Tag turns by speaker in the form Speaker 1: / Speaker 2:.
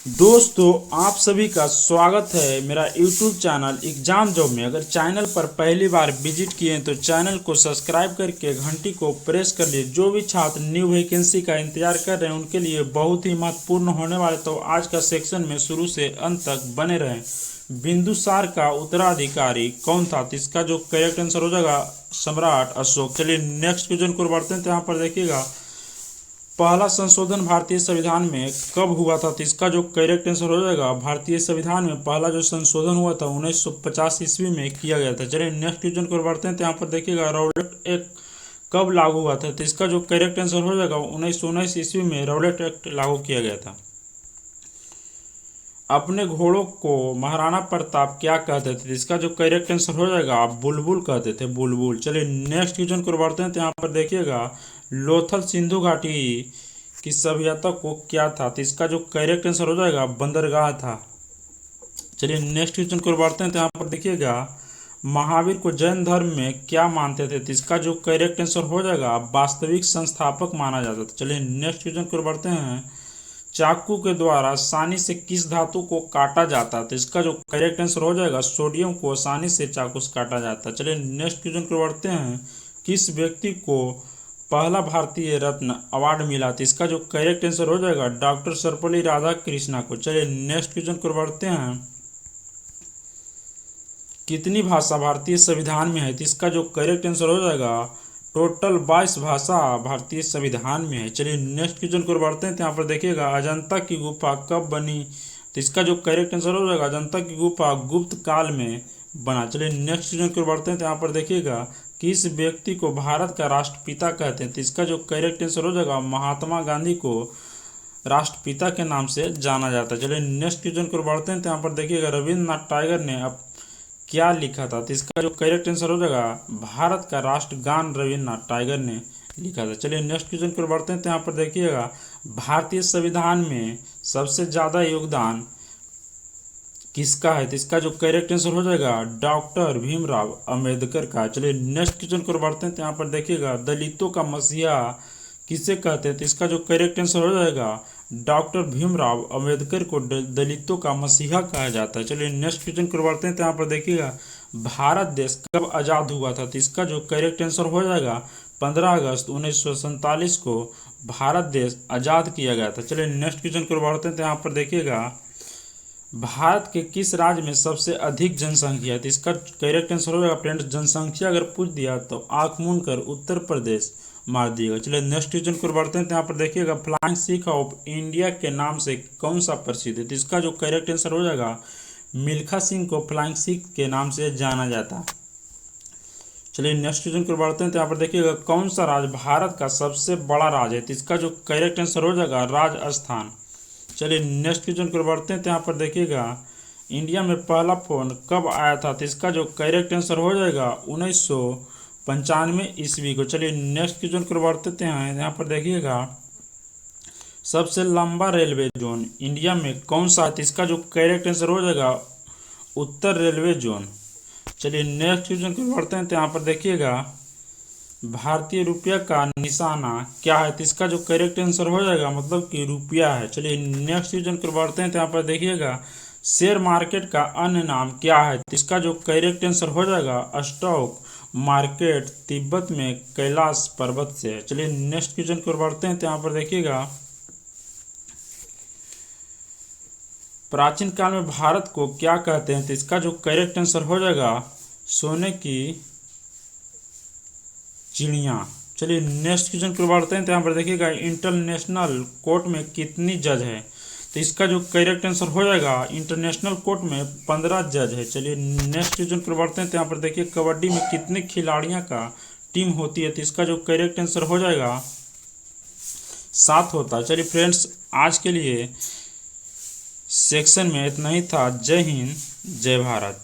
Speaker 1: दोस्तों, आप सभी का स्वागत है मेरा YouTube चैनल एग्जाम जॉब में। अगर चैनल पर पहली बार विजिट किए हैं तो चैनल को सब्सक्राइब करके घंटी को प्रेस कर लिए। जो भी छात्र न्यू वैकेंसी का इंतजार कर रहे हैं उनके लिए बहुत ही महत्वपूर्ण होने वाले, तो आज का सेक्शन में शुरू से अंत तक बने रहें। बिंदुसार का उत्तराधिकारी कौन था? तो इसका जो करेक्ट आंसर हो जाएगा सम्राट अशोक। चलिए नेक्स्ट क्वेश्चन को बढ़ते हैं। तो यहाँ पर देखिएगा, पहला संशोधन भारतीय संविधान में कब हुआ था? तो इसका जो करेक्ट आंसर हो जाएगा, भारतीय संविधान में पहला जो संशोधन हुआ था 1950 ईस्वी में किया गया था। चलिए नेक्स्ट क्वेश्चन को बढ़ते हैं। तो यहाँ पर देखिएगा, रौलेट एक्ट कब लागू हुआ था? तो इसका जो करेक्ट आंसर हो जाएगा 1919 ईस्वी में रौलेट एक्ट लागू किया गया था। अपने घोड़ों को महाराणा प्रताप क्या कहते थे? इसका जो करेक्ट आंसर हो जाएगा, बुलबुल कहते थे, बुलबुल। चलिए नेक्स्ट क्वेश्चन को बढ़ते हैं। तो यहाँ पर देखिएगा, लोथल सिंधु घाटी की सभ्यता को क्या था? तो इसका जो करेक्ट आंसर हो जाएगा, बंदरगाह था। चलिए नेक्स्ट क्वेश्चन को बढ़ते हैं। तो यहाँ पर देखिएगा, महावीर को जैन धर्म में क्या मानते थे? तो इसका जो करेक्ट आंसर हो जाएगा, वास्तविक संस्थापक माना जाता था। चलिए नेक्स्ट क्वेश्चन को बढ़ते हैं। चाकू के द्वारा आसानी से किस धातु को काटा जाता है? तो इसका जो करेक्ट आंसर हो जाएगा, सोडियम को आसानी से चाकू से काटा जाता है। चलिए नेक्स्ट क्वेश्चन को बढ़ते हैं। किस व्यक्ति को पहला भारतीय रत्न अवार्ड मिला? तो इसका जो करेक्ट आंसर हो जाएगा, डॉक्टर सर्वपल्ली राधाकृष्णन को। चलिए नेक्स्ट क्वेश्चन को बढ़ते हैं। कितनी भाषा भारतीय संविधान में है? तो इसका जो करेक्ट आंसर हो जाएगा, टोटल 22 भाषा भारतीय संविधान में है। चलिए नेक्स्ट क्वेश्चन को बढ़ते हैं। तो यहाँ पर देखिएगा, अजंता की गुफा कब बनी? तो इसका जो करेक्ट आंसर हो जाएगा, अजंता की गुफा गुप्त काल में बना। चलिए नेक्स्ट क्वेश्चन को बढ़ते हैं। तो यहाँ पर देखिएगा, किस व्यक्ति को भारत का राष्ट्रपिता कहते हैं? तो इसका जो करेक्ट आंसर हो जाएगा, महात्मा गांधी को राष्ट्रपिता के नाम से जाना जाता है। चलिए नेक्स्ट क्वेश्चन को बढ़ते हैं। तो यहाँ पर देखिएगा, रविन्द्रनाथ टैगोर ने अब क्या लिखा था? तो इसका जो करेक्ट आंसर हो जाएगा, भारत का राष्ट्रगान रविन्द्रनाथ टैगोर ने लिखा था। चलिए नेक्स्ट क्वेश्चन को बढ़ते हैं। तो यहाँ पर देखिएगा, भारतीय संविधान में सबसे ज़्यादा योगदान किसका है? तो इसका जो करेक्ट आंसर हो जाएगा, डॉक्टर भीमराव अंबेडकर का। चलिए नेक्स्ट क्वेश्चन को बढ़ते हैं। तो यहाँ पर देखिएगा, दलितों का मसीहा किसे कहते हैं? तो इसका जो करेक्ट आंसर हो जाएगा, डॉक्टर भीमराव अंबेडकर को दलितों का मसीहा कहा जाता है। चलिए नेक्स्ट क्वेश्चन को बढ़ते हैं। तो यहाँ पर देखिएगा, भारत देश कब आज़ाद हुआ था? तो इसका जो करेक्ट आंसर हो जाएगा, 15 अगस्त 1947 को भारत देश आज़ाद किया गया था। चलिए नेक्स्ट क्वेश्चन को बढ़ते हैं। तो यहाँ पर देखिएगा, भारत के किस राज्य में सबसे अधिक जनसंख्या है? तो इसका करेक्ट आंसर हो जाएगा, फ्रेंड्स, जनसंख्या अगर पूछ दिया तो आंख मूंद कर उत्तर प्रदेश मार दिएगा। चलिए नेक्स्ट क्वेश्चन को बढ़ते हैं। तो यहाँ पर देखिएगा, फ्लाइंग सिख ऑफ इंडिया के नाम से कौन सा प्रसिद्ध है? तो इसका जो करेक्ट आंसर हो जाएगा, मिल्खा सिंह को फ्लाइंग सिख के नाम से जाना जाता है। चलिए नेक्स्ट क्वेश्चन को बढ़ते हैं। तो यहाँ पर देखिएगा, कौन सा राज्य भारत का सबसे बड़ा राज्य है? तो इसका जो करेक्ट आंसर हो जाएगा, राजस्थान। चलिए नेक्स्ट क्वेश्चन को बढ़ते हैं। तो यहाँ पर देखिएगा, इंडिया में पहला फ़ोन कब आया था? तो इसका जो करेक्ट आंसर हो जाएगा, 1995 ईस्वी को। चलिए नेक्स्ट क्वेश्चन को बढ़ते हैं। यहाँ पर देखिएगा, सबसे लंबा रेलवे जोन इंडिया में कौन सा है? तो इसका जो करेक्ट आंसर हो जाएगा, उत्तर रेलवे जोन। चलिए नेक्स्ट क्वेश्चन को बढ़ते हैं। तो यहाँ पर देखिएगा, भारतीय रुपया का निशाना क्या है? तो इसका जो करेक्ट आंसर हो जाएगा, मतलब कि रुपया है। चलिए नेक्स्ट क्वेश्चन को बढ़ते हैं। तो यहाँ पर देखिएगा, शेयर मार्केट का अन्य नाम क्या है? तो इसका जो करेक्ट आंसर हो जाएगा, स्टॉक मार्केट तिब्बत में कैलाश पर्वत से है। चलिए नेक्स्ट क्वेश्चन को बढ़ते हैं। तो यहाँ पर देखिएगा, प्राचीन काल में भारत को क्या कहते हैं? तो इसका जो करेक्ट आंसर हो जाएगा, सोने की चिड़िया। चलिए नेक्स्ट क्वेश्चन को बढ़ते हैं। तो यहाँ पर देखिएगा, इंटरनेशनल कोर्ट में कितनी जज है? तो इसका जो करेक्ट आंसर हो जाएगा, इंटरनेशनल कोर्ट में 15 जज है। चलिए नेक्स्ट क्वेश्चन को बढ़ते हैं। तो यहाँ पर देखिए, कबड्डी में कितने खिलाड़ियों का टीम होती है? तो इसका जो करेक्ट आंसर हो जाएगा, 7 होता है। चलिए फ्रेंड्स, आज के लिए सेक्शन में इतना ही था। जय हिंद, जय भारत।